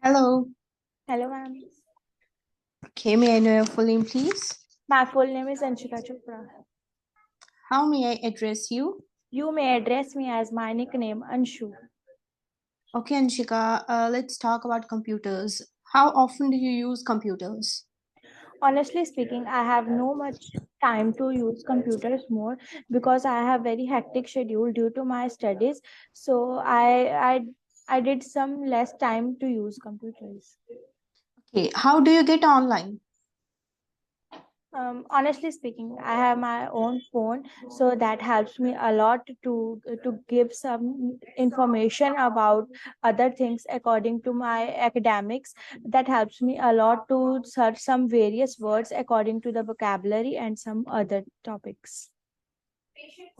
Hello. Hello, ma'am. Okay, may I know your full name, please? My full name is Anshika Chopra. How may I address you? You may address me as my nickname Anshu. Okay, Anshika, let's talk about computers. How often do you use computers? Honestly speaking, I have no much time to use computers more because I have very hectic schedule due to my studies. So I did some less time to use computers. Okay, how do you get online? Honestly speaking, I have my own phone, so that helps me a lot to give some information about other things according to my academics. That helps me a lot to search some various words according to the vocabulary and some other topics.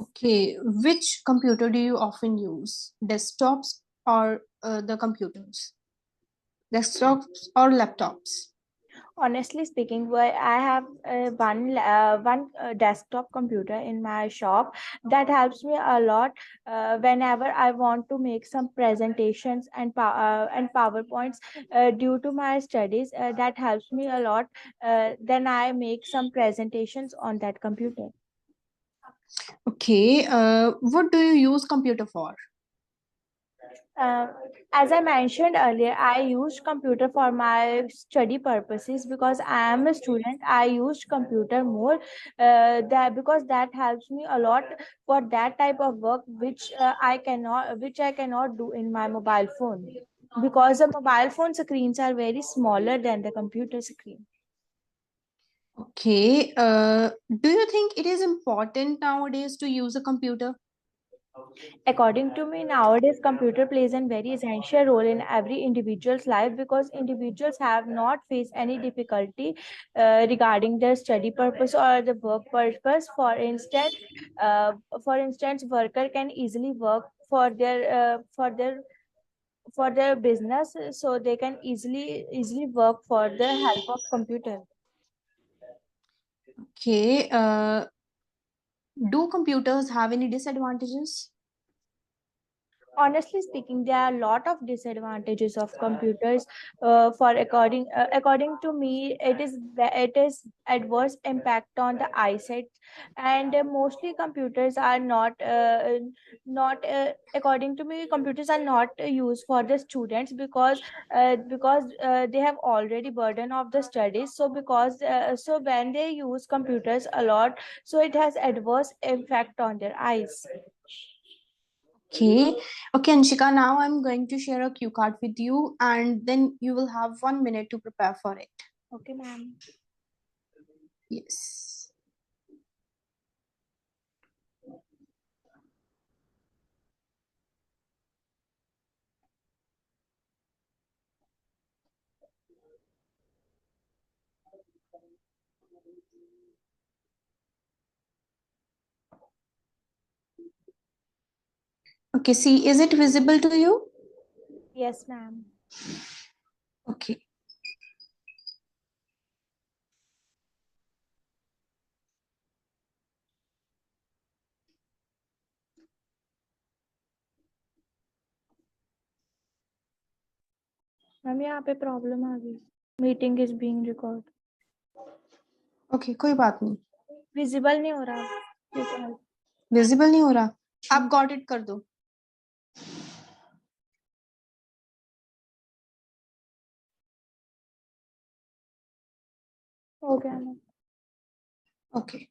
Okay, which computer do you often use? Desktops or the computers? Desktops or laptops? Honestly speaking, where I have one desktop computer in my shop that helps me a lot whenever I want to make some presentations and powerpoints due to my studies. That helps me a lot. Then I make some presentations on that computer. Okay, what do you use computer for? Uh, as I mentioned earlier, I used computer for my study purposes because I am a student. I used computer more that because that helps me a lot for that type of work which I cannot do in my mobile phone because the mobile phone screens are very smaller than the computer screen. Okay, do you think it is important nowadays to use a computer? According to me, nowadays computer plays a very essential role in every individual's life because individuals have not faced any difficulty regarding their study purpose or the work purpose. Uh, for instance, worker can easily work for their business, so they can easily work for the help of computer. Okay, do computers have any disadvantages? Honestly speaking, there are a lot of disadvantages of computers. For according to me, it is adverse impact on the eyesight, and mostly computers are not according to me, computers are not used for the students because they have already burden of the studies. So when they use computers a lot, so it has adverse impact on their eyes. Okay. Okay, Anshika, now I'm going to share a cue card with you, and then you will have 1 minute to prepare for it. Okay, ma'am. Yes. Okay, see, is it visible to you? Yes, ma'am. Okay. Ma'am यहाँ पे problem आ गई meeting is being record Okay, कोई बात नहीं. Visible नहीं हो रहा Visible नहीं हो रहा. आप got it कर दो. हो गया ma'am Okay.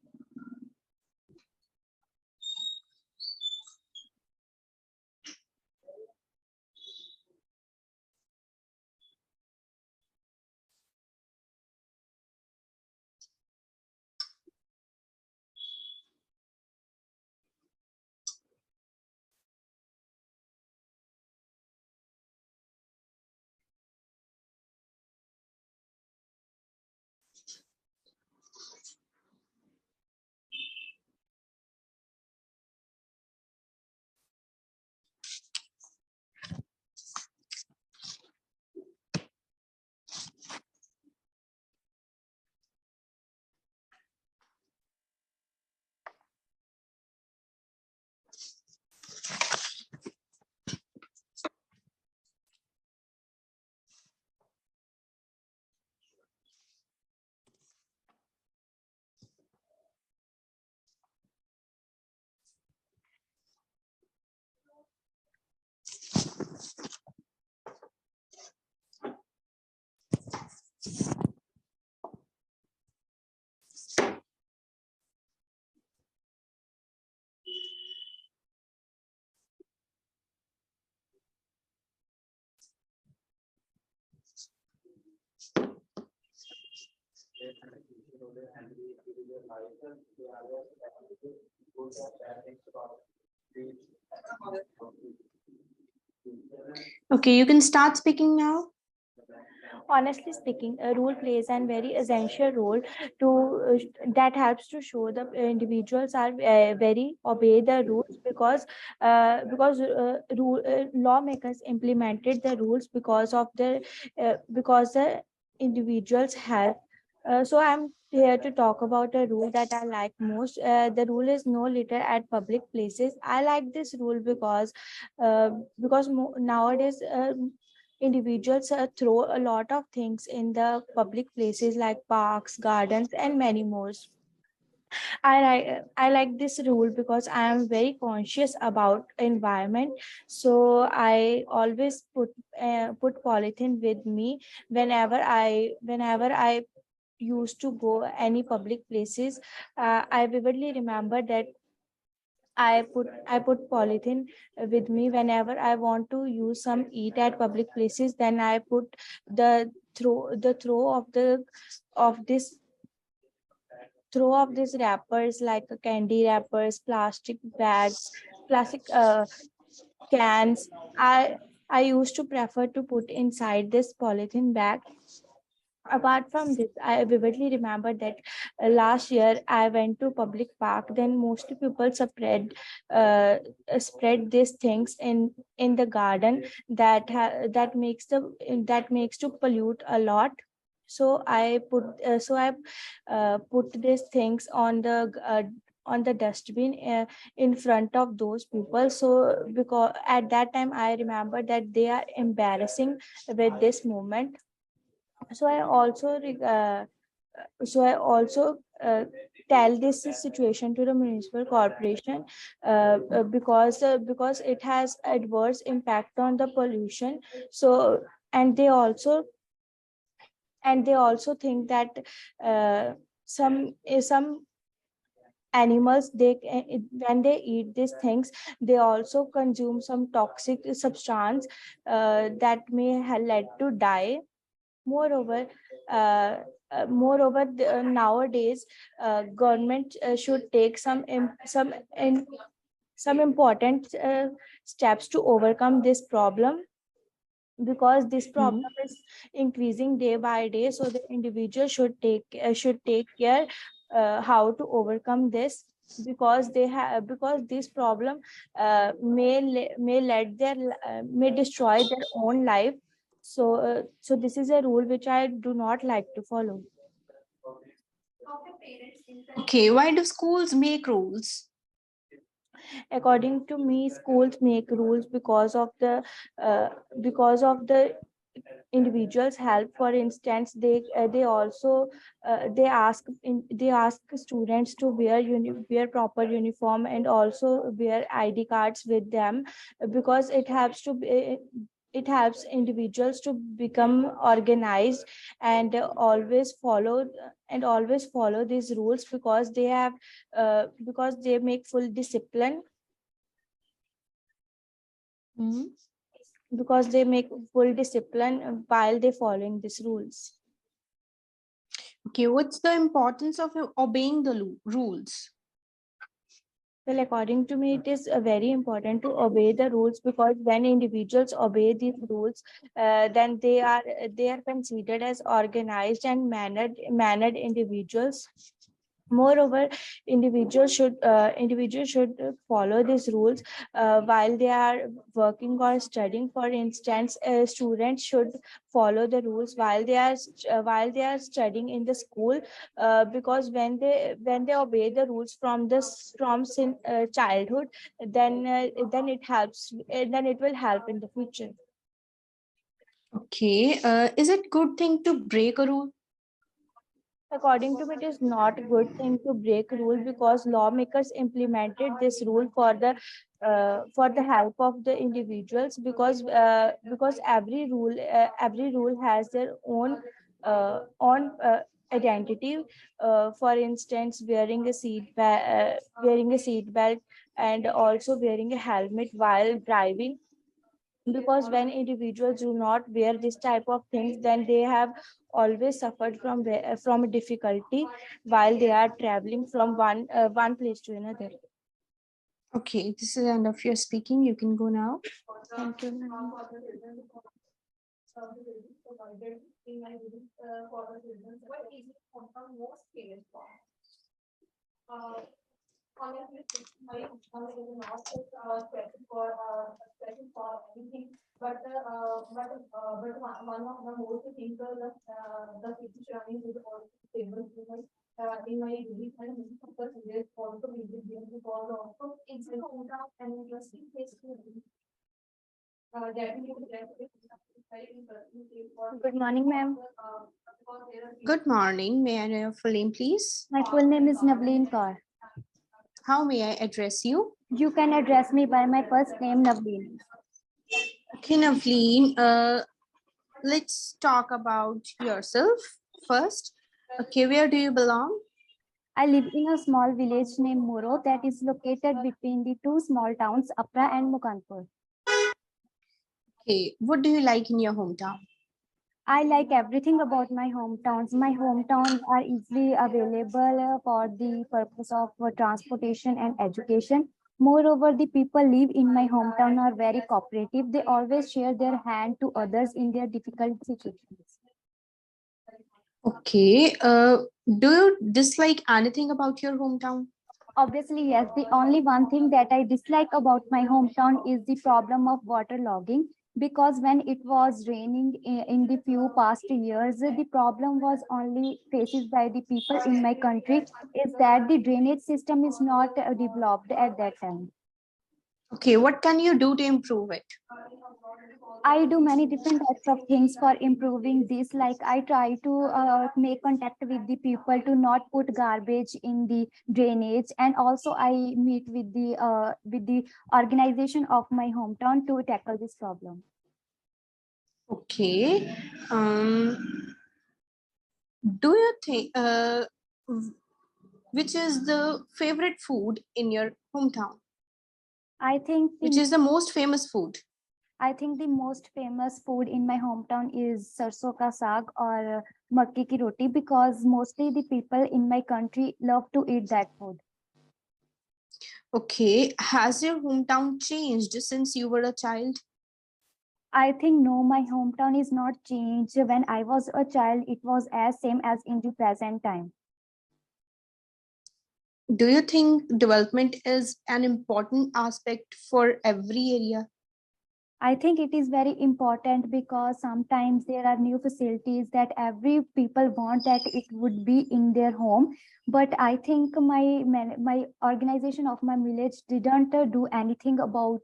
Okay, you can start speaking now. Honestly speaking, a rule plays a very essential role to that helps to show the individuals are very obey the rules, because lawmakers implemented the rules because the individuals have. So I'm here to talk about a rule that I like most. The rule is no litter at public places. I like this rule because nowadays individuals throw a lot of things in the public places like parks, gardens, and many more. I like this rule because I am very conscious about environment. So I always put polythene with me whenever I used to go any public places. I vividly remember that I put polythene with me whenever I want to use some eat at public places. Then I put the throw of this throw of these wrappers like candy wrappers, plastic bags, plastic cans. I used to prefer to put inside this polythene bag. Apart from this, I vividly remember that last year I went to public park. Then mostly people spread these things in the garden that makes to pollute a lot. So I put these things on the dustbin in front of those people. So because at that time I remember that they are embarrassing with this moment. So I also so I also tell this situation to the municipal corporation, because it has adverse impact on the pollution. So and they also think that some animals, when they eat these things, they also consume some toxic substance that may have led to die. Moreover, nowadays, government should take some important steps to overcome this problem, because this Hmm. problem is increasing day by day. So the individual should take care how to overcome this, because this problem may destroy their own life. So this is a rule which I do not like to follow. Okay, why do schools make rules? According to me, schools make rules uh, because of the individuals help. For instance, they ask students to wear proper uniform, and also wear ID cards with them, because it helps individuals to become organized, and always follow these rules, because they make full discipline, Hmm. while they following these rules. Okay, what's the importance of obeying the rules? Well, according to me, it is very important to obey the rules, because when individuals obey these rules, then they are considered as organized and mannered individuals. Moreover, individuals should follow these rules while they are working or studying. For instance, students should follow the rules while they are studying in the school, because when they obey the rules from childhood, then it will help in the future. Okay, is it good thing to break a rule? According to me, it is not a good thing to break rule, because lawmakers implemented this rule for the help of the individuals, because every rule has their own identity. For instance, wearing a seat belt, and also wearing a helmet while driving, because when individuals do not wear this type of things, then they have always suffered from a difficulty while they are traveling from one place to another. Okay, this is the end of your speaking. You can go now. Thank you, ma'am. Good morning, ma'am. Good morning. May I know your full name, please? My full name is Navleen Kaur. How may I address you? You can address me by my first name, Navleen. Okay, Navleen, let's talk about yourself first. Okay, where do you belong? I live in a small village named Muro that is located between the two small towns, Apra and Mukanpur. Okay, what do you like in your hometown? I like everything about my hometowns. My hometowns are easily available for the purpose of transportation and education. Moreover, the people live in my hometown are very cooperative. They always share their hand to others in their difficult situations. Okay, do you dislike anything about your hometown? Obviously, yes. The only one thing that I dislike about my hometown is the problem of water logging. Because when it was raining in the few past years, the problem was only faces by the people in my country is that the drainage system is not developed at that time. Okay, what can you do to improve it? I do many different types of things for improving this. Like I try to make contact with the people to not put garbage in the drainage, and also I meet with the organization of my hometown to tackle this problem. Okay, do you think which is the favorite food in your hometown? I think Which the is the most famous food? I think the most famous food in my hometown is sarson ka saag or makki ki roti because mostly the people in my country love to eat that food. Okay, has your hometown changed since you were a child? I think no, my hometown is not changed. When I was a child, it was as same as in the present time. Do you think development is an important aspect for every area? I think it is very important because sometimes there are new facilities that every people want that it would be in their home. But I think my organization of my village didn't do anything about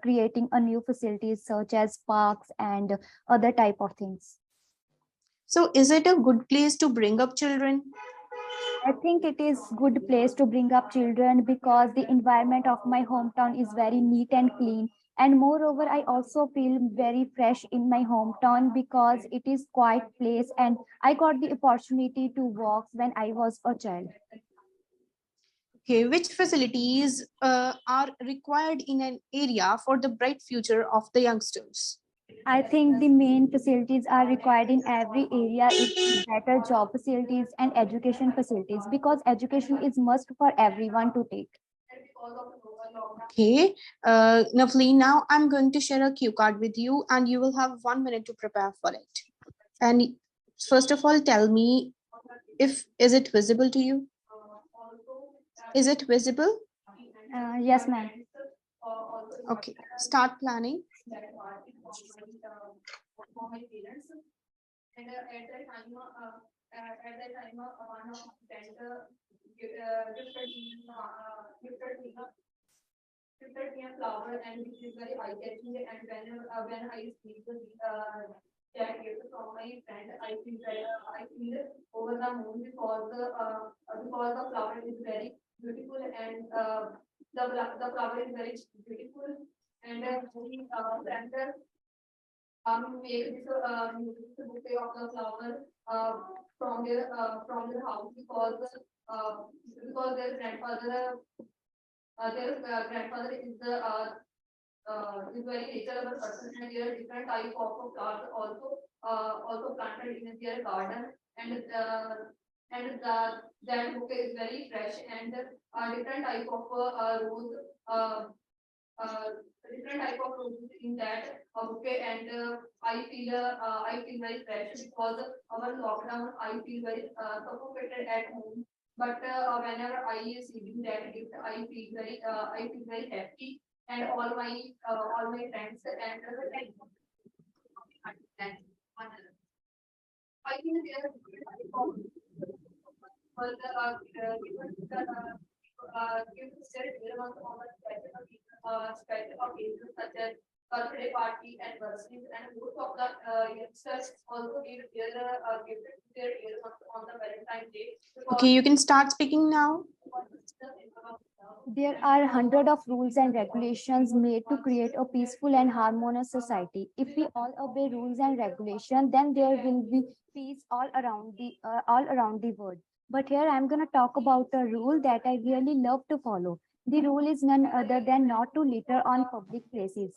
creating a new facilities such as parks and other type of things. So, is it a good place to bring up children? I think it is good place to bring up children because the environment of my hometown is very neat and clean. And moreover, I also feel very fresh in my hometown because it is quiet place and I got the opportunity to walk when I was a child. Okay, which facilities are required in an area for the bright future of the youngsters? I think the main facilities are required in every area is better job facilities and education facilities because education is must for everyone to take. Okay, Navleen, now I'm going to share a cue card with you and you will have 1 minute to prepare for it. And first of all, tell me if is it visible to you? Is it visible? Yes, ma'am. Okay, start planning. is very natural person, and there are different type of flowers also planted in their garden, and that bouquet is very fresh, and different type of rose. Uh, Different type of roses in that bouquet, and I feel very fresh because our lockdown I feel very suffocated at home. But whenever I receiving that gift, I feel very happy, and all my friends and I think there are different type of but given the given the state relevance on the special occasions such as birthday party, anniversaries, and most of the youngsters also give their earmuffs on the Valentine's Day. Okay, you can start speaking now. There are hundreds of rules and regulations made to create a peaceful and harmonious society. If we all obey rules and regulations, then there will be peace all around the world. But here I'm going to talk about a rule that I really love to follow. The rule is none other than not to litter on public places.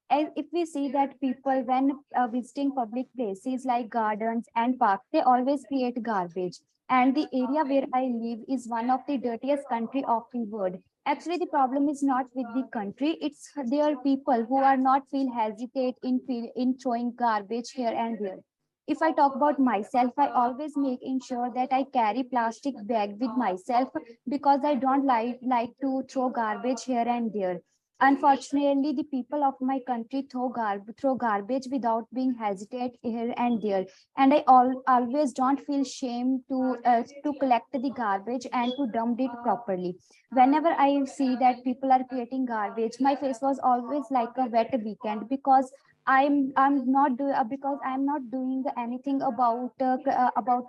And if we see that people, when visiting public places like gardens and parks, they always create garbage. And the area where I live is one of the dirtiest country of the world. Actually, the problem is not with the country; it's their people who are not feel hesitate in throwing garbage here and there. If I talk about myself, I always make ensure that I carry plastic bag with myself because I don't like to throw garbage here and there. Unfortunately, the people of my country throw garbage without being hesitate here and there, and always don't feel shame to collect the garbage and to dump it properly. Whenever I see that people are creating garbage, my face was always like a wet weekend because because I'm not doing anything about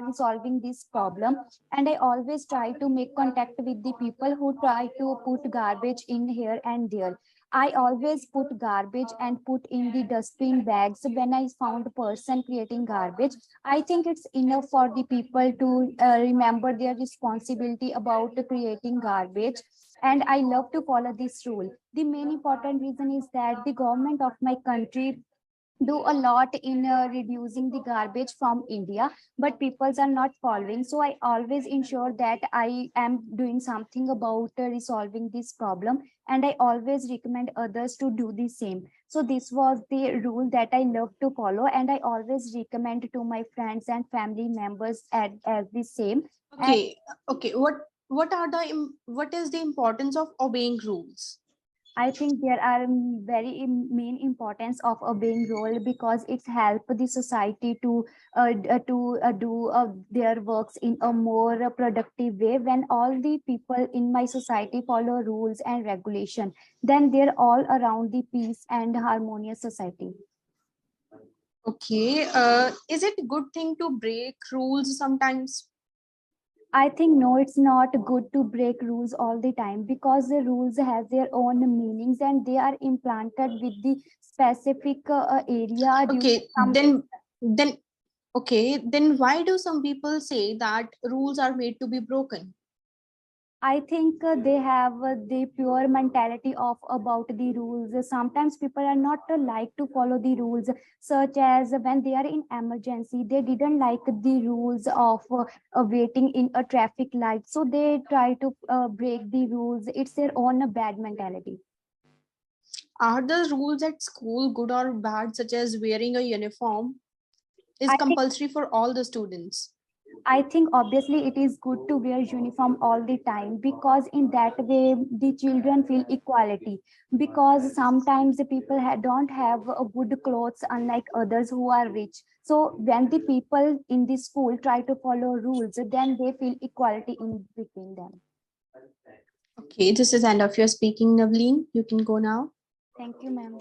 resolving this problem, and I always try to make contact with the people who try to put garbage in here and there. I always put garbage and put in the dustbin bags when I found a person creating garbage. I think it's enough for the people to remember their responsibility about creating garbage. And I love to follow this rule. The main important reason is that the government of my country do a lot in reducing the garbage from India, but peoples are not following. So I always ensure that I am doing something about resolving this problem, and I always recommend others to do the same. So this was the rule that I love to follow, and I always recommend to my friends and family members as the same. Okay, okay. What is the importance of obeying rules? I think there are very main importance of obeying rule because it's help the society to do their works in a more productive way. When all the people in my society follow rules and regulation, then they're all around the peace and harmonious society. Okay, is it a good thing to break rules sometimes? I think no, it's not good to break rules all the time because the rules has their own meanings and they are implanted with the specific area due to Okay, then okay, then why do some people say that rules are made to be broken? I think they have the pure mentality of about the rules. Sometimes people are not like to follow the rules, such as when they are in emergency, they didn't like the rules of waiting in a traffic light, so they try to break the rules. It's their own bad mentality. Are the rules at school good or bad, such as wearing a uniform is I think compulsory for all the students? I think obviously it is good to wear uniform all the time because in that way the children feel equality. Because sometimes the people don't have a good clothes unlike others who are rich. So when the people in the school try to follow rules, then they feel equality in between them. Okay, this is end of your speaking, Navleen. You can go now. Thank you, ma'am.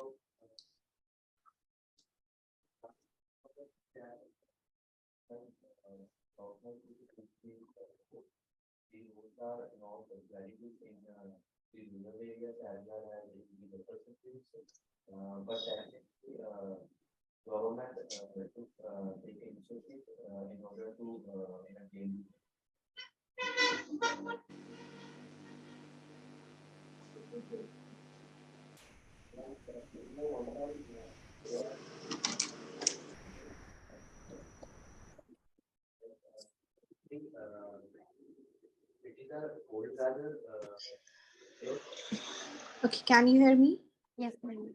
Okay, can you hear me? Yes, ma'am.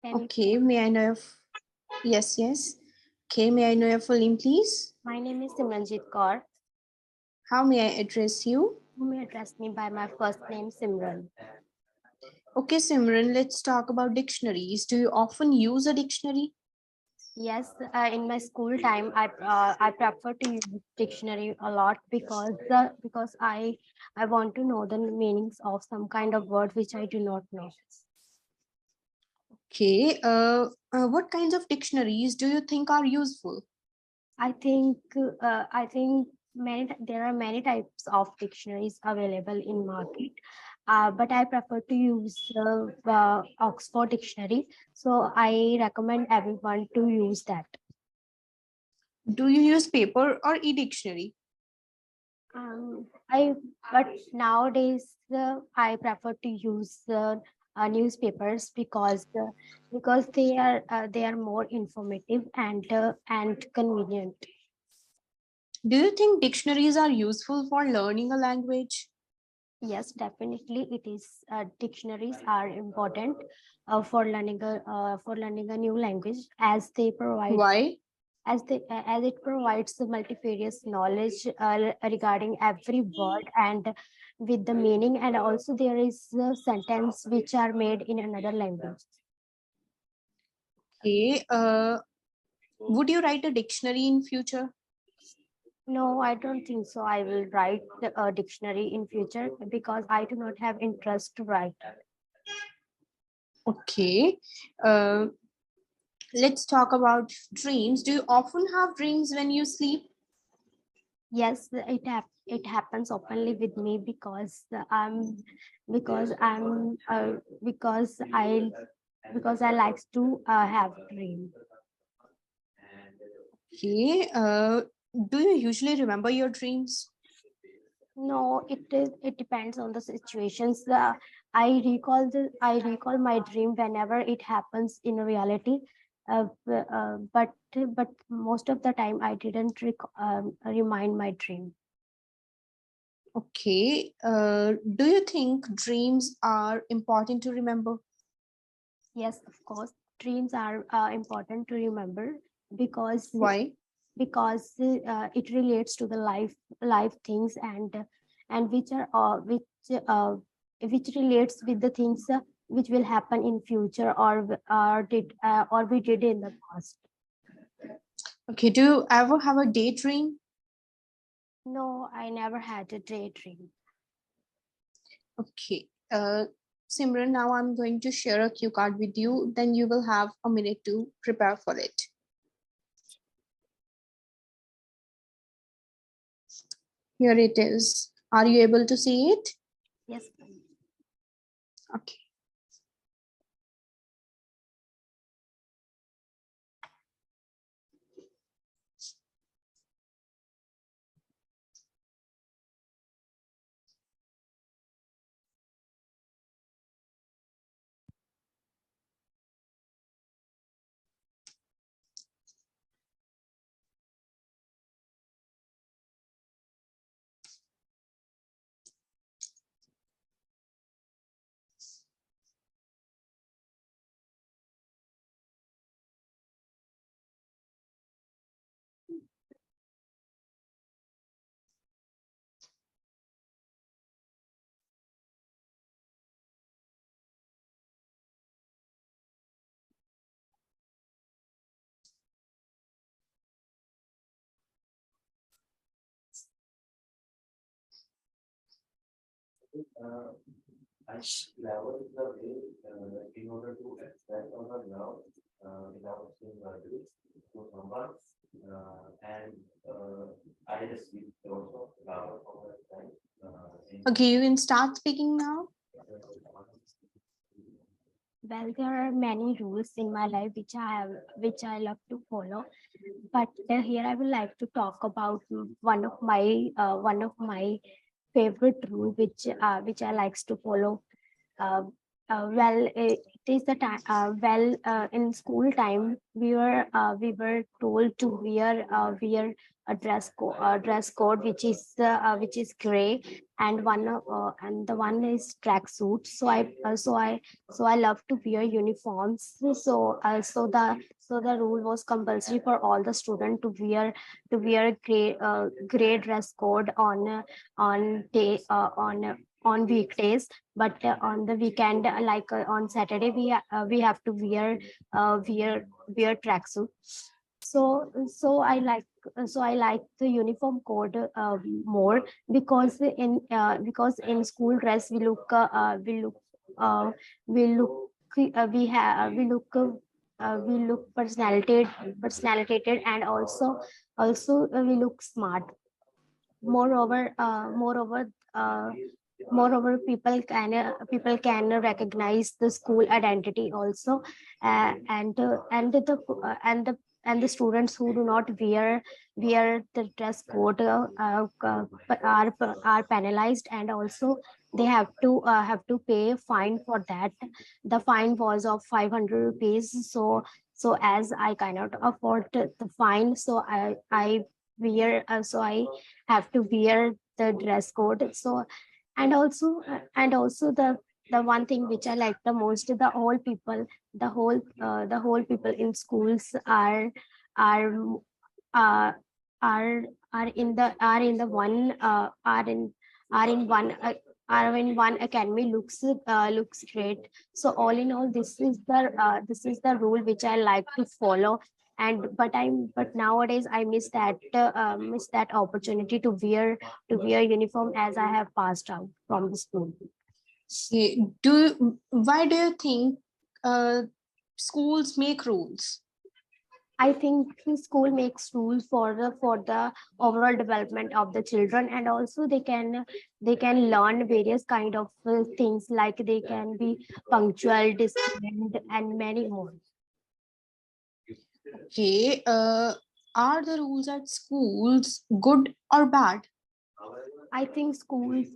Okay, may I know if yes, yes. Okay, may I know your full name, please? My name is Simranjit Kaur. How may I address you? You may address me by my first name, Simran. Okay, Simran, let's talk about dictionaries. Do you often use a dictionary? Yes, in my school time, I prefer to use dictionary a lot because I want to know the meanings of some kind of word which I do not know. Okay, what kinds of dictionaries do you think are useful? I think there are many types of dictionaries available in market, but I prefer to use Oxford dictionary. So I recommend everyone to use that. Do you use paper or e-dictionary? But nowadays I prefer to use newspapers because they are more informative and convenient. Do you think dictionaries are useful for learning a language? Yes, definitely it is. Dictionaries are important for learning a new language as they provide Why? as it provides the multifarious knowledge regarding every word and with the meaning, and also there is a sentence which are made in another language. Okay, would you write a dictionary in future? No, I don't think so. I will write a dictionary in future because I do not have interest to write. Okay, uh, let's talk about dreams. Do you often have dreams when you sleep? Yes, it happens openly with me because I'm because I like to have dream. Okay, do you usually remember your dreams? No, it depends on the situations. I recall my dream whenever it happens in reality. But most of the time I didn't remind my dream. Okay, do you think dreams are important to remember? Yes, of course, dreams are important to remember because Why? it relates to the life things and which relates with the things which will happen in future or we did in the past. Okay, do you ever have a daydream? No, I never had a daydream. Okay, Simran, now I'm going to share a cue card with you. Then you will have a minute to prepare for it. Here it is. Are you able to see it? Yes. Okay. Okay, you can start speaking now. Well, there are many rules in my life which I love to follow, but here I would like to talk about one of my favorite rule which I likes to follow. It is the time. In school time, we were told to wear a dress code which is gray, and and the one is tracksuit. So I love to wear uniforms. So the rule was compulsory for all the students to wear gray dress code on weekdays, but on the weekend, on Saturday, we have to wear tracksuit. So i like the uniform code more, because in school dress uh, we look we look personality, and also we look smart. Moreover uh, moreover uh, moreover people can recognize the school identity also. And the students who do not wear the dress code are penalized, and also they have to pay a fine for that. The fine was of 500 rupees. So as I cannot afford the fine, so I have to wear the dress code. And also the one thing which I like the most, the whole people in schools are uh, are in the one are in one are in one academy, looks great. So all in all, this is the rule which I like to follow. But nowadays I miss that opportunity to wear uniform, as I have passed out from the school. Okay. Why do you think schools make rules? I think the school makes rules for the overall development of the children, and also they can learn various kind of things, like they can be punctual, disciplined, and many more. Okay. Are the rules at schools good or bad? I think rules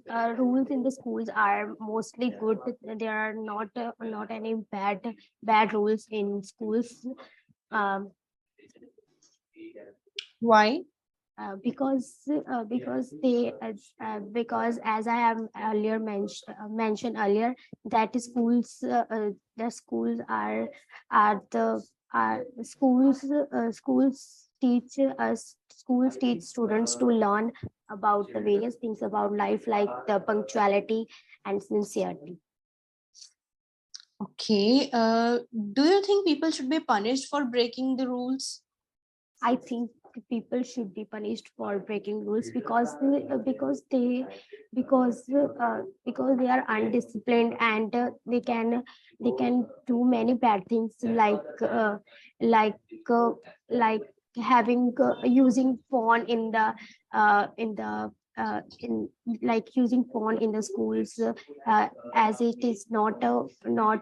in the schools are mostly good. There are not any bad rules in schools. Um, Why? Because as I have earlier mentioned earlier, that the schools are the are schools teach students to learn about the various things about life, like the punctuality and sincerity. Okay. Do you think people should be punished for breaking the rules? I think people should be punished for breaking rules, because they are undisciplined, and they can do many bad things, like uh, like having using phone using phone in the schools, as it is not allowed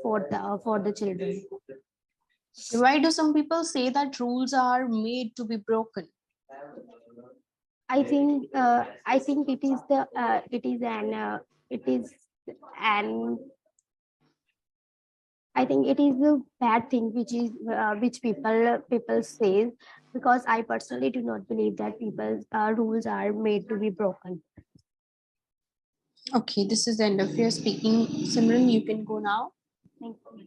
for the children. Why do some people say that rules are made to be broken? I think it is an I think it is a bad thing which people say, because I personally do not believe that people's rules are made to be broken. Okay, this is the end of your speaking. Simran, you can go now. Thank you.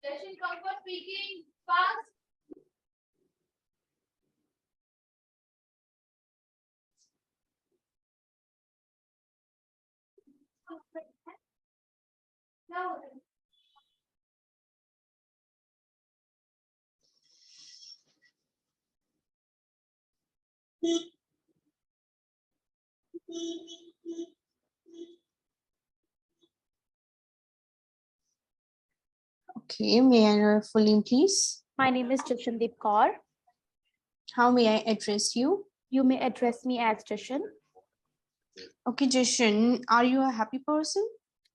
Session comfort speaking fast. No. Okay, may I know your full name, please? My name is Jashandeep Kaur. How may I address you? You may address me as Jashan. Okay, Jishan, are you a happy person?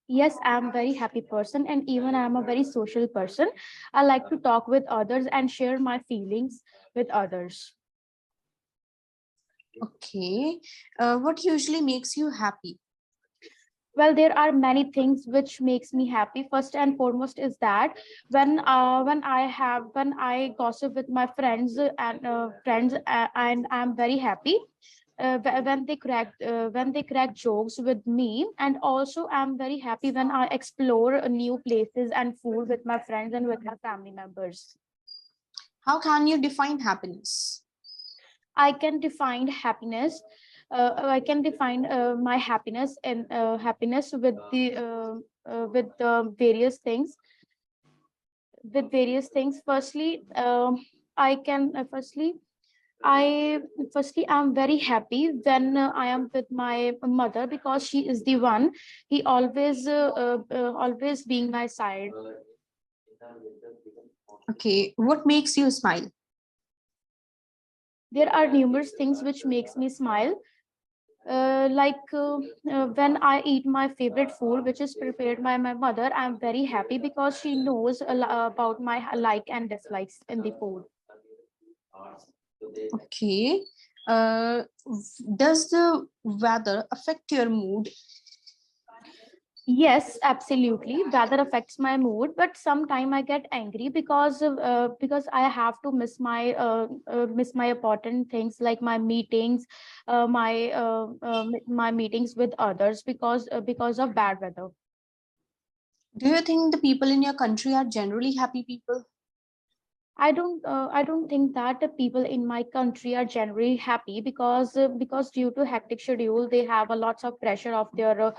Yes, I'm a very happy person, and even I'm a very social person. I like to talk with others and share my feelings with others. Okay. What usually makes you happy? Well, there are many things which makes me happy. First and foremost is that when I gossip with my friends, and I'm very happy when they crack jokes with me. And also I'm very happy when I explore new places and food with my friends and with my family members. How can you define happiness? I can define happiness. I can define my happiness and happiness with the various things. With various things. I can firstly I'm very happy when I am with my mother, because she is the one he always being my side. Okay. What makes you smile? There are numerous things which makes me smile. When I eat my favorite food, which is prepared by my mother, I'm very happy because she knows about my like and dislikes in the food. Okay. Does the weather affect your mood? Yes, absolutely. Weather affects my mood, but sometimes I get angry because I have to miss my important things like my meetings, my meetings with others because of bad weather. Do you think the people in your country are generally happy people? I don't think that the people in my country are generally happy because due to hectic schedule they have a lots of pressure of their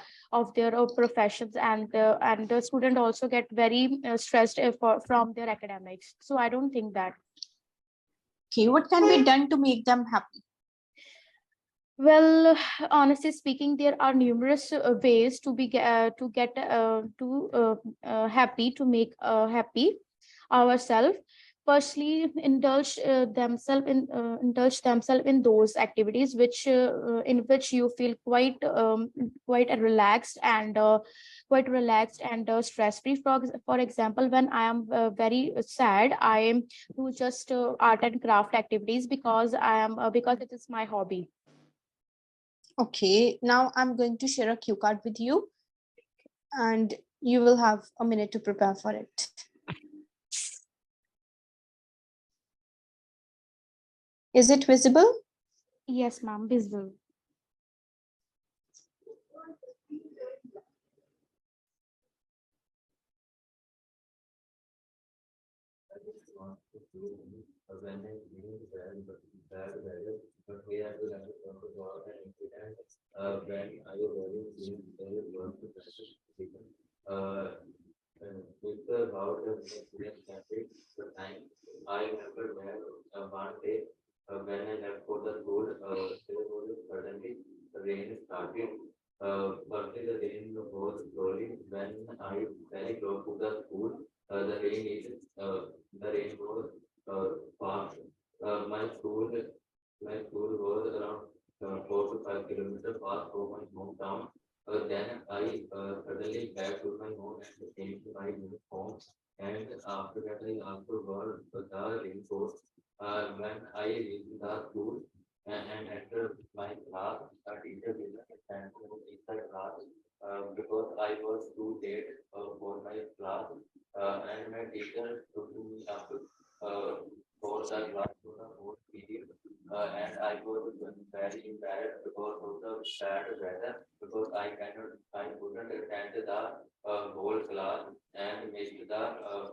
professions, and the student also get very stressed from their academics. So I don't think that. Okay. What can be done to make them happy? Well, honestly speaking, there are numerous ways to get happy, to make happy ourselves. Firstly, indulge themselves in those activities in which you feel quite relaxed and stress free. For example, when I am very sad, I do just art and craft activities because it is my hobby. Okay. Now I'm going to share a cue card with you, and you will have a minute to prepare for it. Is it visible? Yes, ma'am, visible.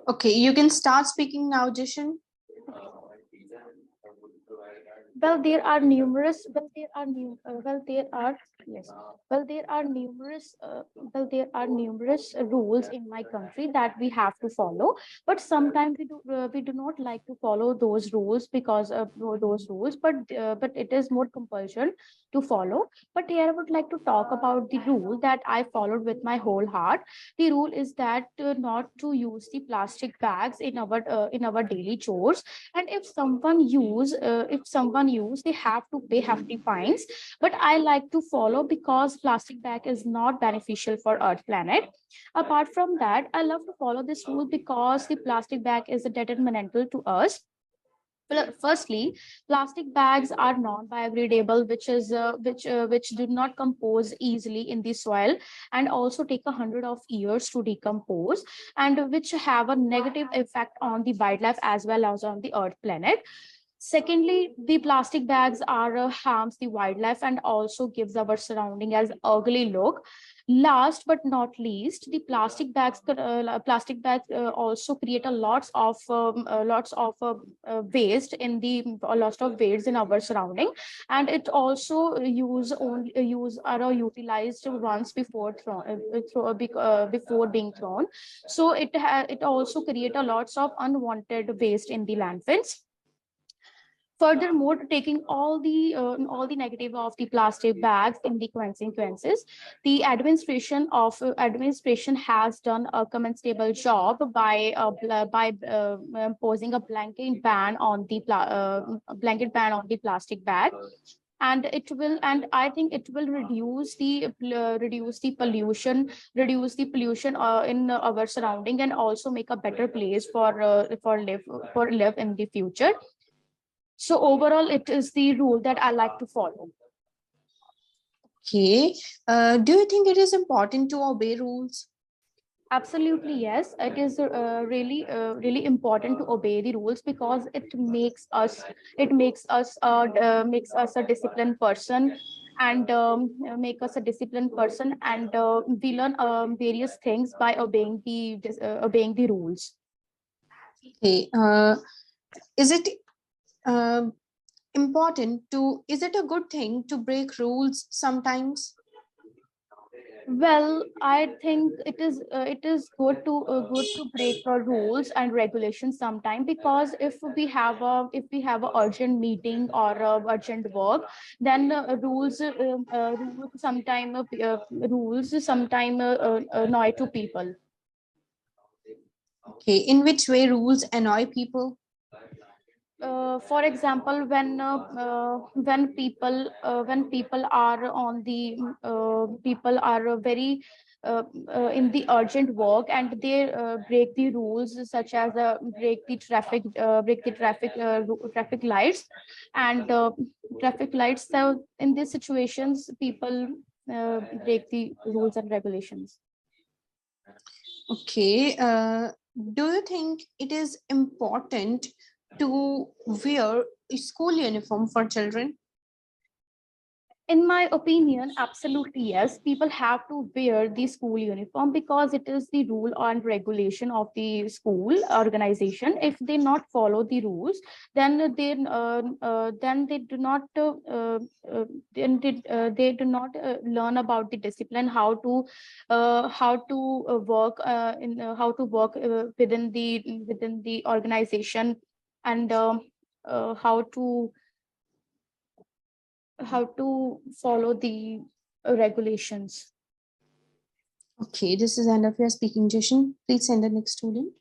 Okay, you can start speaking now, Jishan. Well, there are numerous. Well, there are new. Well, there are yes. Well, there are numerous rules in my country that we have to follow. But sometimes we do not like to follow those rules because of those rules. But it is more compulsion to follow. But here I would like to talk about the rule that I followed with my whole heart. The rule is that not to use the plastic bags in our daily chores. And if someone use, they have to pay hefty fines. But I like to follow follow because plastic bag is not beneficial for Earth planet. Apart from that, I love to follow this rule because the plastic bag is detrimental to us. Firstly, plastic bags are non-biodegradable, which do not compose easily in the soil and also take 100 years to decompose, and which have a negative effect on the wildlife as well as on the Earth planet. Secondly, the plastic bags are harms the wildlife and also gives our surrounding as ugly look. Last but not least, the plastic bags also create a lots of waste in the lots of waste in our surrounding, and it also use are utilized once before before being thrown. So it also create a lots of unwanted waste in the landfills. Furthermore, taking all the negative of the plastic bags in the consequences, the administration has done a commendable job by imposing a blanket ban on the plastic bag, and I think it will reduce the pollution in our surrounding, and also make a better place for live in the future. So overall, it is the rule that I like to follow. Okay. Do you think it is important to obey rules? Absolutely, yes. It is really important to obey the rules because makes us a disciplined person, and make us a disciplined person, and we learn various things by obeying the rules. Okay. Is it is it a good thing to break rules sometimes? Well, I think it is good to break the rules and regulations sometime, because if we have a urgent meeting or urgent work, then rules sometime annoy to people. Okay. In which way rules annoy people? For example, when people are on the people are very in the urgent work, and they break the rules, such as traffic lights and traffic lights. So in these situations, people break the rules and regulations. Okay. Do you think it is important to wear a school uniform for children? In my opinion, absolutely yes. People have to wear the school uniform because it is the rule and regulation of the school organization. If they not follow the rules, then they do not they do not learn about the discipline, how to work in how to work within the organization, and how to follow the regulations. Okay, this is end of your speaking session. Please send the next student.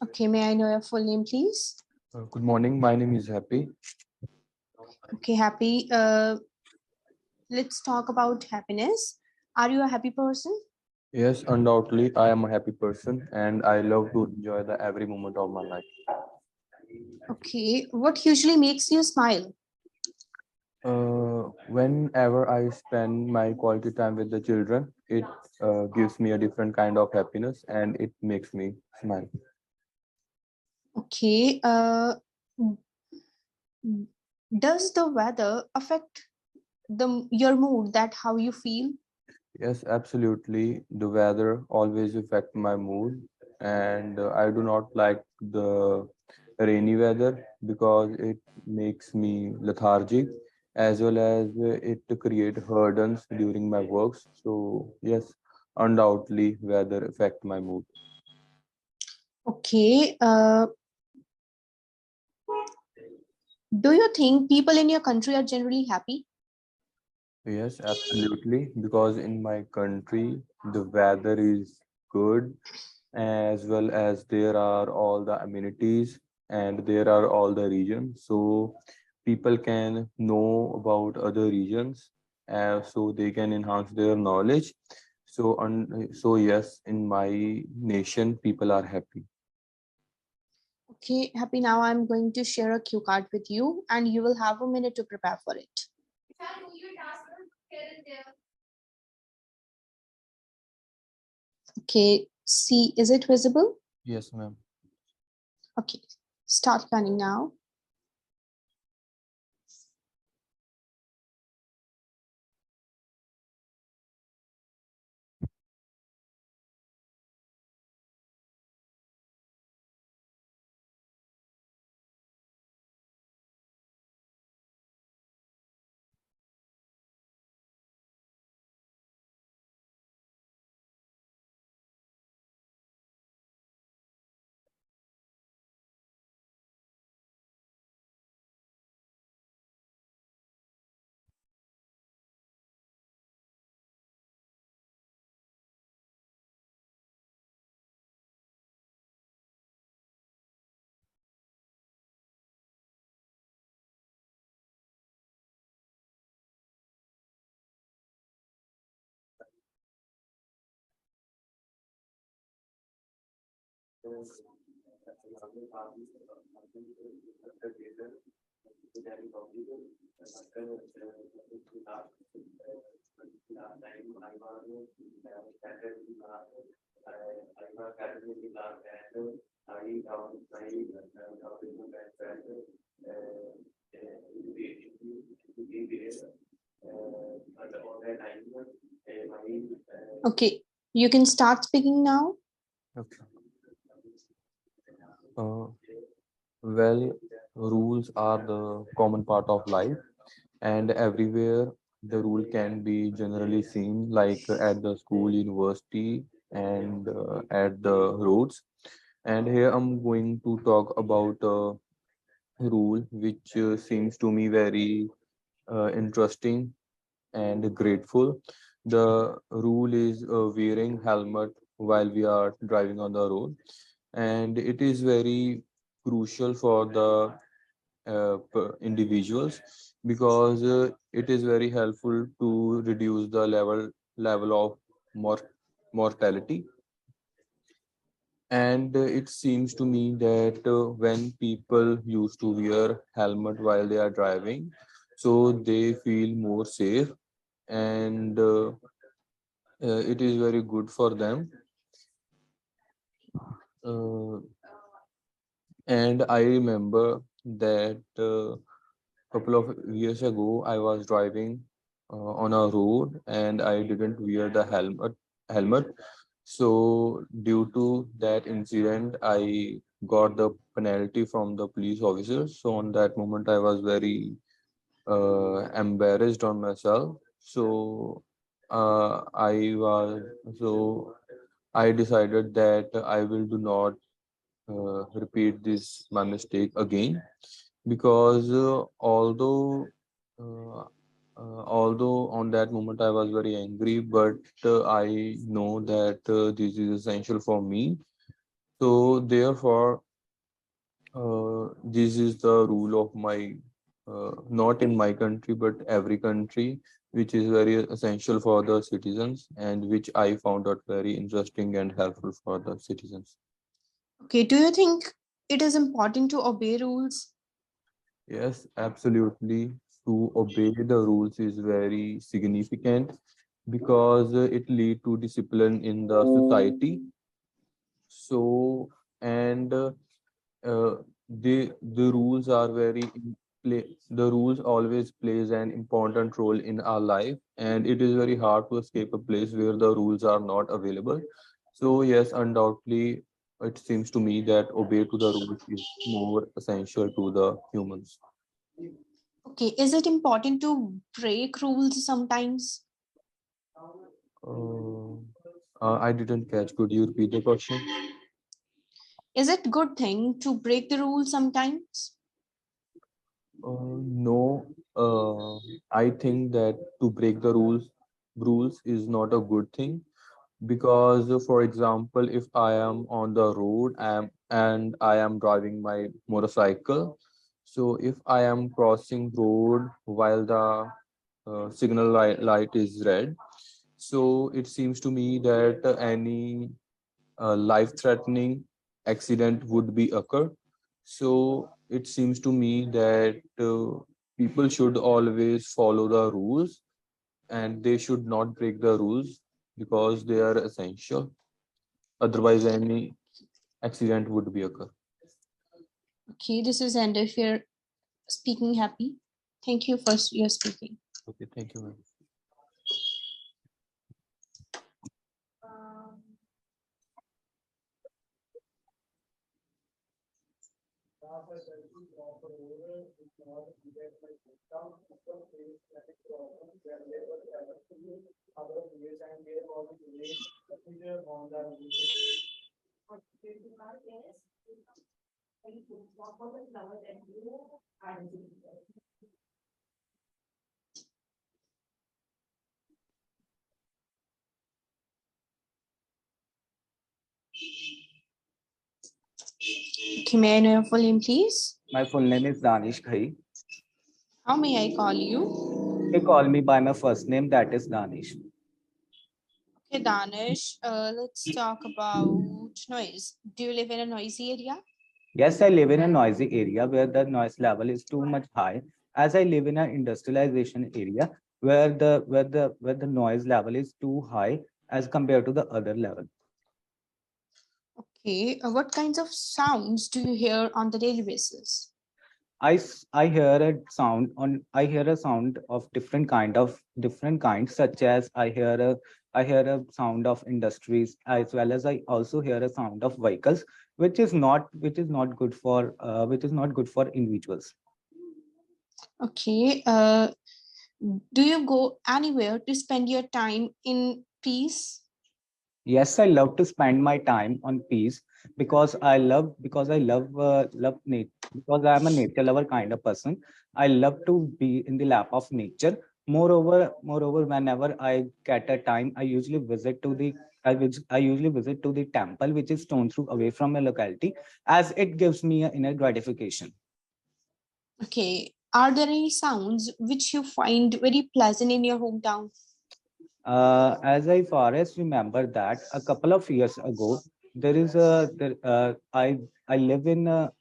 Okay, may I know your full name, please? Good morning. My name is Happy. Okay, Happy. Let's talk about happiness. Are you a happy person? Yes, undoubtedly, I am a happy person and I love to enjoy the every moment of my life. Okay, what usually makes you smile? Whenever I spend my quality time with the children, it gives me a different kind of happiness and it makes me smile. Okay. Does the weather affect your mood, that how you feel? Yes, absolutely. The weather always affect my mood, and I do not like the rainy weather because it makes me lethargic, as well as it create hurdles during my works. So yes, undoubtedly, weather affect my mood. Okay. Do you think people in your country are generally happy? Yes, absolutely. Because in my country, the weather is good, as well as there are all the amenities and there are all the regions. So people can know about other regions, so they can enhance their knowledge. So yes, in my nation, people are happy. Okay, happy. Now I'm going to share a cue card with you, and you will have a minute to prepare for it. Okay, see, is it visible? Yes, ma'am. Okay, start planning now. Okay, you can start speaking now. Okay. Uh, well, rules are the common part of life, and everywhere the rule can be generally seen, like at the school, university, and at the roads. And here I'm going to talk about a rule which seems to me very interesting and grateful. The rule is wearing helmet while we are driving on the road, and it is very crucial for the individuals because it is very helpful to reduce the level of mor- mortality. And it seems to me that when people used to wear helmet while they are driving, so they feel more safe, and it is very good for them. uh, and I remember that couple of years ago I was driving on a road and I didn't wear the helmet. So due to that incident, I got the penalty from the police officers. So on that moment, I was very embarrassed on myself. So I was so I decided that I will do not repeat this my mistake again, because uh, although on that moment I was very angry, but I know that this is essential for me. So therefore, this is the rule of my not in my country but every country, which is very essential for the citizens and which I found out very interesting and helpful for the citizens. Okay, do you think it is important to obey rules? Yes, absolutely. To obey the rules is very significant because it lead to discipline in the society. So, and the rules are very the rules always plays an important role in our life, and it is very hard to escape a place where the rules are not available. So yes, undoubtedly, it seems to me that obey to the rules is more essential to the humans. Okay, is it important to break rules sometimes? uh, I didn't catch, could you repeat the question? Is it good thing to break the rules sometimes? No, I think that to break the rules is not a good thing, because for example, if I am on the road and I am driving my motorcycle, so if I am crossing road while the signal light is red, so it seems to me that any life threatening accident would be occur. So it seems to me that people should always follow the rules, and they should not break the rules because they are essential. Otherwise, any accident would be occur. Okay, this is end if you're speaking happy. Thank you for your speaking. Okay, thank you, ma'am. Okay, may I know your full name, please? My full name is Danish Khai. How may I call you? They call me by my first name, that is Danish. Okay, Danish, let's talk about noise. Do you live in a noisy area? Yes, I live in a noisy area where the noise level is too much high, as I live in an industrialization area where the noise level is too high as compared to the other level. Okay, what kinds of sounds do you hear on the daily basis? I hear a sound of different kinds, such as I hear a sound of industries, as well as I also hear a sound of vehicles, which is not good for individuals. Okay, do you go anywhere to spend your time in peace? Yes, I love to spend my time on peace because I am a nature lover kind of person. I love to be in the lap of nature. Moreover, whenever I get a time, I usually visit to the temple, which is stone throw away from my locality, as it gives me an inner gratification. Okay, are there any sounds which you find very pleasant in your hometown? As I far as remember that a couple of years ago, there is a there, I lived in a,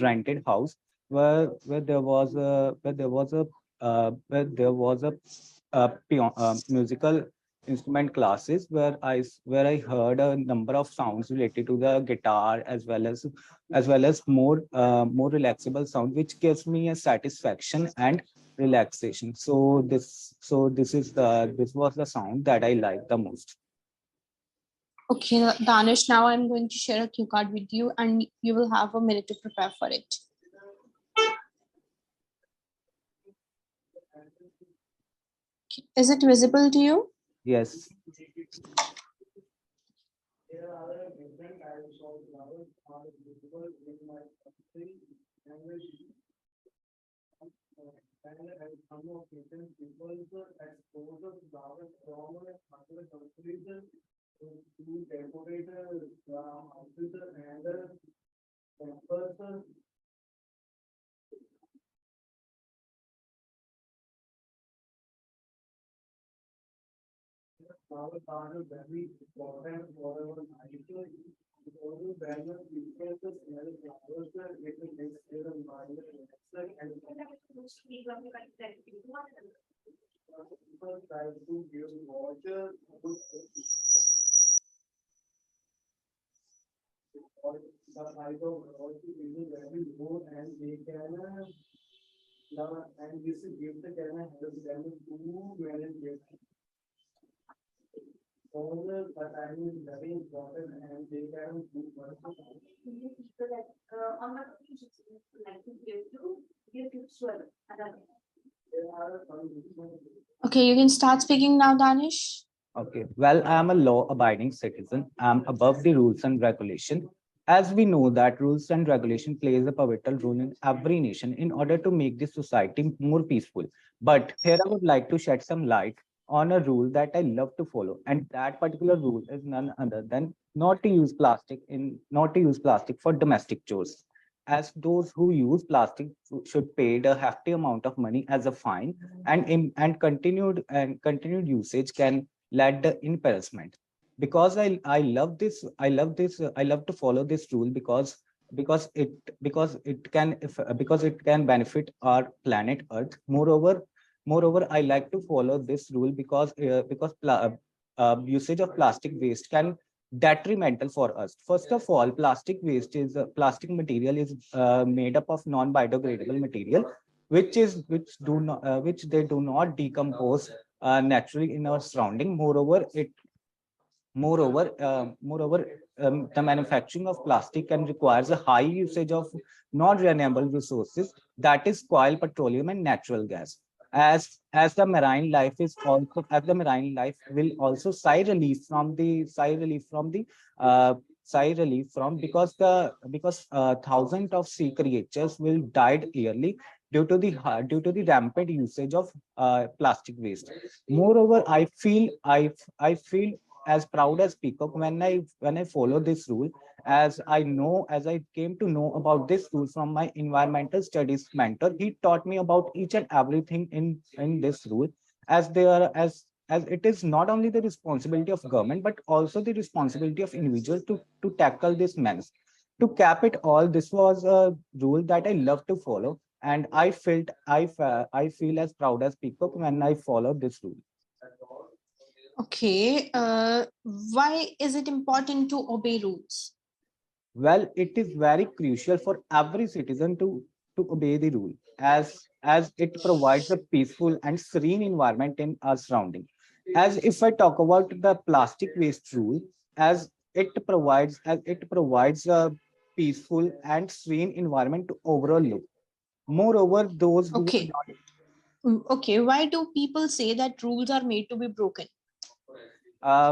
rented house where there was a musical instrument classes where I heard a number of sounds related to the guitar, as well as more relaxable sound, which gives me a satisfaction and relaxation. This was the sound that I like the most. Okay, Danish, now I'm going to share a cue card with you and you will have a minute to prepare for it. Is it visible to you? Yes. Okay, you can start speaking now, Danish. Okay, well, I am a law-abiding citizen. I'm above the rules and regulation. As we know that rules and regulation plays a pivotal role in every nation in order to make the society more peaceful. But here I would like to shed some light on a rule that I love to follow, and that particular rule is none other than not to use plastic for domestic chores. As those who use plastic should pay a hefty amount of money as a fine, and continued usage can led the embarrassment. Because I love this I love this I love to follow this rule because it because it can if, because it can benefit our planet earth. Moreover I like to follow this rule because usage of plastic waste can detrimental for us. First of all, plastic material is made up of non-biodegradable material, which they do not decompose naturally in our surrounding. Moreover, the manufacturing of plastic can requires a high usage of non-renewable resources, that is coal, petroleum, and natural gas. As the marine life is also as the marine life will also sigh relief from because thousands of sea creatures will died yearly due to the rampant usage of plastic waste. Moreover, I feel as proud as peacock when I follow this rule, as I came to know about this rule from my environmental studies mentor. He taught me about each and everything in this rule, as they are as it is not only the responsibility of government but also the responsibility of individuals to tackle this menace. To cap it all, this was a rule that I love to follow, and I feel as proud as peacock when I follow this rule. Okay, why is it important to obey rules? Well, it is very crucial for every citizen to obey the rule, as it provides a peaceful and serene environment in our surrounding. As if I talk about the plastic waste rule, as it provides a peaceful and serene environment to overall look. Moreover, those who are Okay, not okay, why do people say that rules are made to be broken?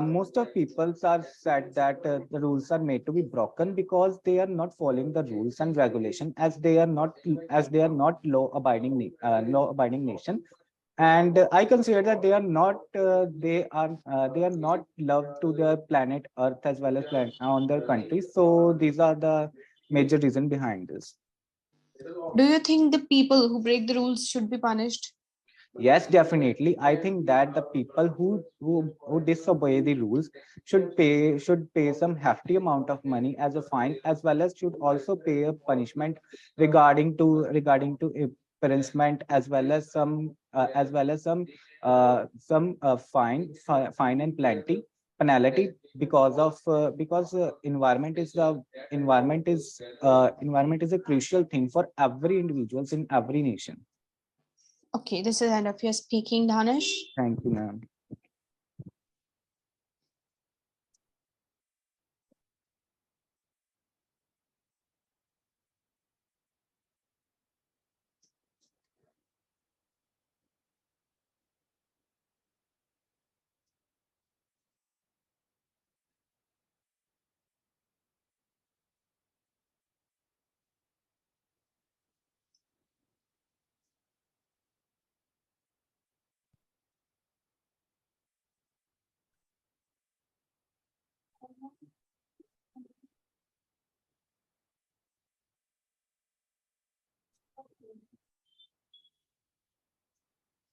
most of people are said that the rules are made to be broken because they are not following the rules and regulation, as they are not law abiding nation. And I consider that they are not loved to the planet earth as well as on their country. So these are the major reason behind this. Do you think the people who break the rules should be punished? Yes, definitely. I think that the people who disobey the rules should pay some hefty amount of money as a fine, as well as should also pay a punishment regarding to imprisonment, as well as some fine and plenty penalty, because environment is a crucial thing for every individuals in every nation. Okay, this is end of your speaking, Danish. Thank you, ma'am.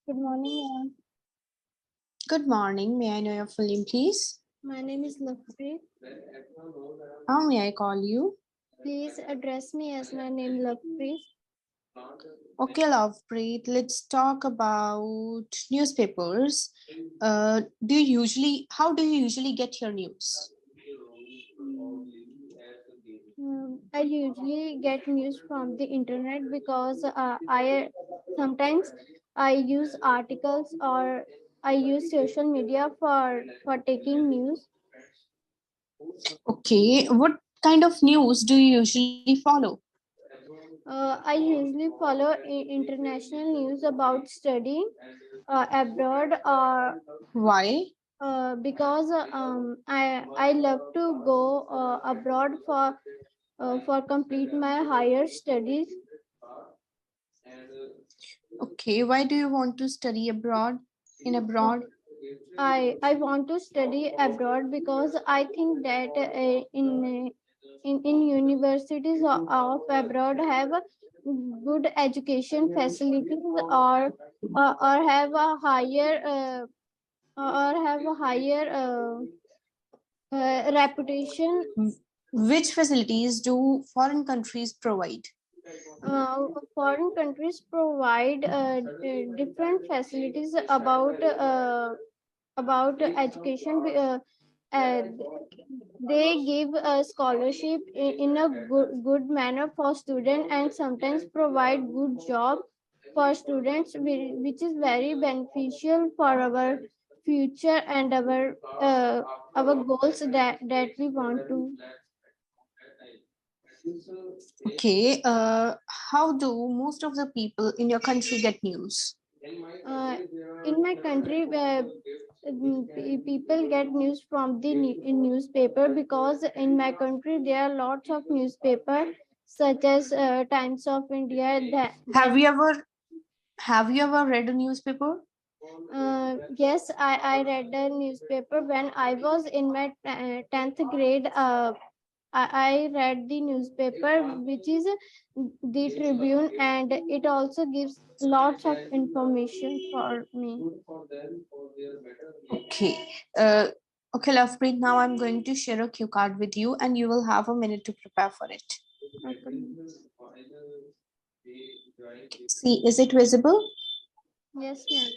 Good morning, ma'am. Good morning. May I know your full name, please? My name is Lakpreet. How may I call you? Please address me as my name Lakpreet. Okay, Lovepreet, let's talk about newspapers. How do you usually get your news? I usually get news from the internet because I sometimes I use articles or I use social media for taking news. Okay, what kind of news do you usually follow? I usually follow international news about studying abroad Why? because I love to go abroad for complete my higher studies. Okay, why do you want to study abroad? In abroad? I want to study abroad because I think that in universities of abroad have a good education facilities or have a higher reputation. Which facilities do foreign countries provide? Foreign countries provide different facilities about education. Uh, they give a scholarship in a good manner for students and sometimes provide good job for students, which is very beneficial for our future and our goals that we want to. Okay, how do most of the people in your country get news? In my country, people get news from the newspaper because in my country there are lots of newspaper such as Times of India. Have you ever read a newspaper? Yes, I read a newspaper when I was in my 10th grade. I read the newspaper, which is the Tribune, and it also gives lots of information for me. Okay. Uh, okay, Lovepreet, now I'm going to share a cue card with you and you will have a minute to prepare for it. See, is it visible? Yes, ma'am.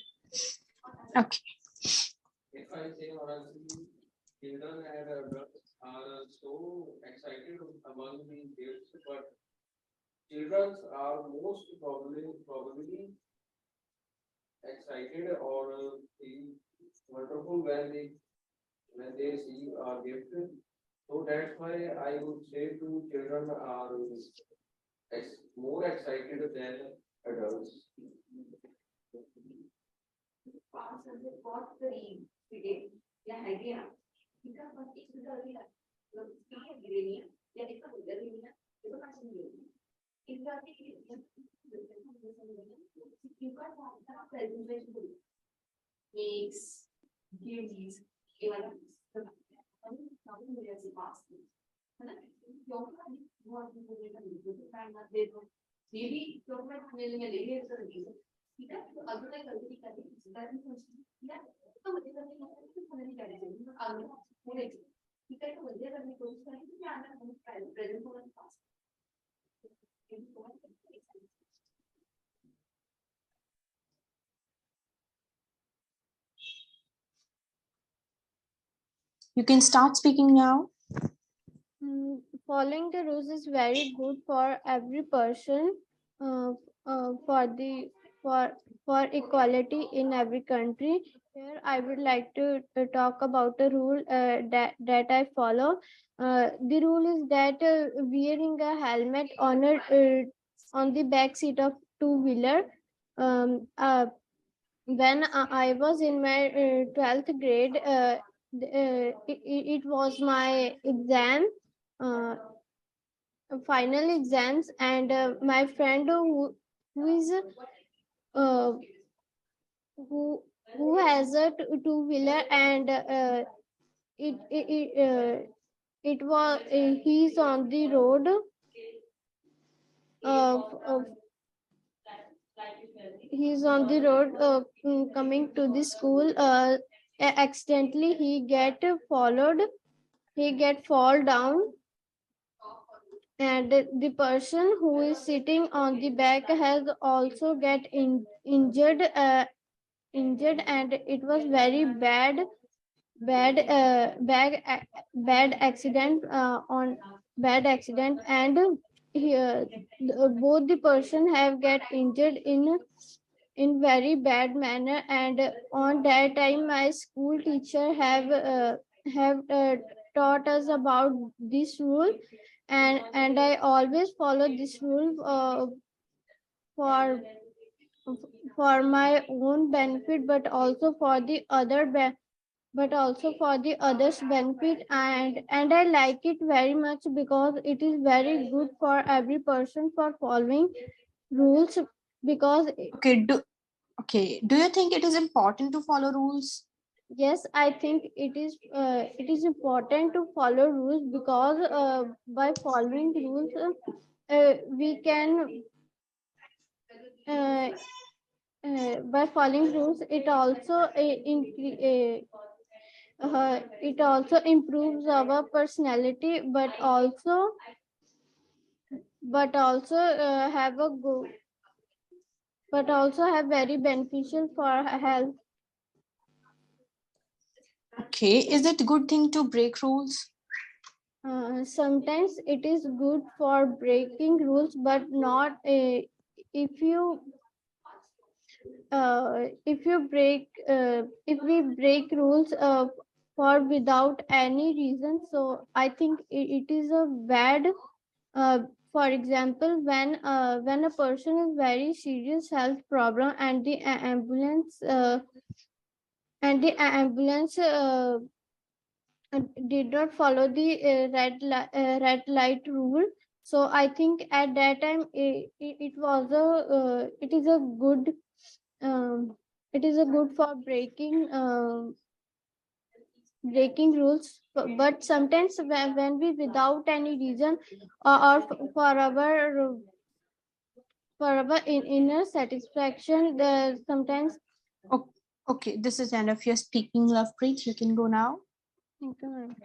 Okay. Children and adults are so excited among the kids, but children are most probably excited or feel wonderful when they see a gift. So that's why I would say to children are more excited than adults. You can start speaking now. Following the rules is very good for every person, uh, for the for equality in every country. Here, I would like to talk about a rule that I follow. The rule is that wearing a helmet on the back seat of two-wheeler. When I was in my 12th grade, it was my exam, uh, final exams, and my friend who is uh, who has a two-wheeler and it was he's on the road of he's on the road coming to the school. Accidentally he get fall down, and the person who is sitting on the back has also get injured, and it was very bad accident bad accident, and both the person have get injured in very bad manner. And on that time my school teacher have taught us about this rule, and I always follow this rule for for my own benefit, but also for the but also for the others benefit. And I like it very much because it is very good for every person for following rules, because Do you think it is important to follow rules? yes, I think it is important to follow rules, because by following rules we can uh, by following rules it also improves our personality, but also have a go but also have very beneficial for health. Okay, is it good thing to break rules? Sometimes it is good for breaking rules, but not if you if we break rules for without any reason, so I think it is a bad. For example, when a person is very serious health problem, and the ambulance did not follow the red light rule, so I think at that time it was a it is a good um, it is a good for breaking rules. But sometimes when we without any reason, or for our inner satisfaction, sometimes. Okay, this is end of your speaking, Lovepreet. You can go now. Thank you, ma'am.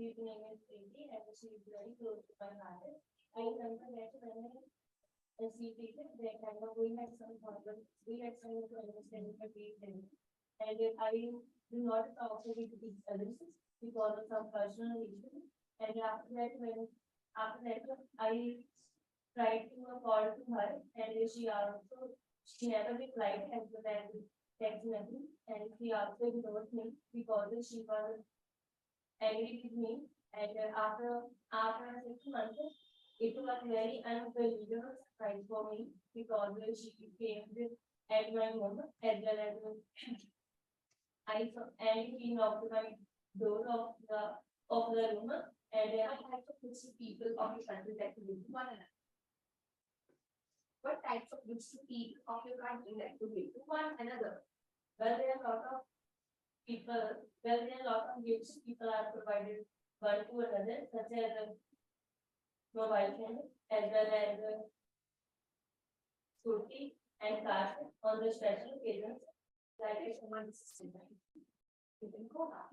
His name is Preeti, and she is very close to my heart. I remember that when she treated that time, we had some problems. We had some misunderstanding between them. And I do not talk with each other because of some personal issues. And after that, I tried to call to her, and she never replied as well as text message, and she also ignored me because she was angry with me. And after 6 months, it was very unbelievable surprise for me because she came at my home as well as I saw, and he knocked my door of the room, and I had to push people of the country that to live one another. What types of goods to people of your country that to live one another? Well, there are a lot of people, well, there are a lot of gifts people are provided one to another, such as a mobile phone, as well as a scooty and cars on the special occasions, like a someone's you can go now.